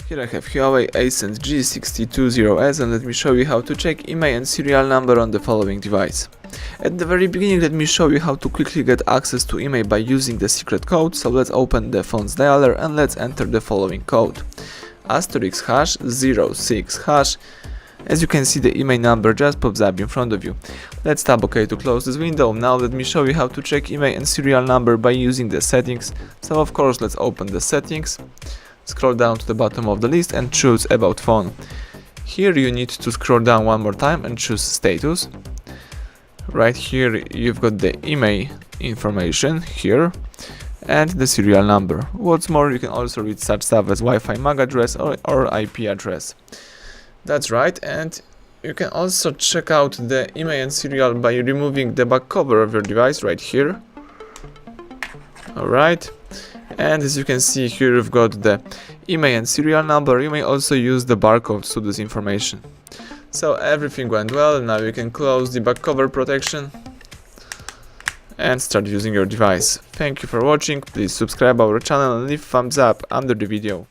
Here I have HUAWEI Ascend G620s, and let me show you how to check IMEI and serial number on the following device. At the very beginning, let me show you how to quickly get access to IMEI by using the secret code. So let's open the phone's dialer and let's enter the following code: *#06#. As you can see, the IMEI number just pops up in front of you. Let's tap OK to close this window. Now let me show you how to check IMEI and serial number by using the settings. So of course, let's open the settings. Scroll down to the bottom of the list and choose About Phone. Here you need to scroll down one more time and choose Status. Right here you've got the IMEI information here and the serial number. What's more, you can also read such stuff as Wi-Fi MAC address or IP address. That's right, and you can also check out the IMEI and serial by removing the back cover of your device right here. Alright. And as you can see here, you've got the IMEI and serial number. You may also use the barcodes to this information. So everything went well. Now you can close the back cover protection and start using your device. Thank you for watching. Please subscribe our channel and leave thumbs up under the video.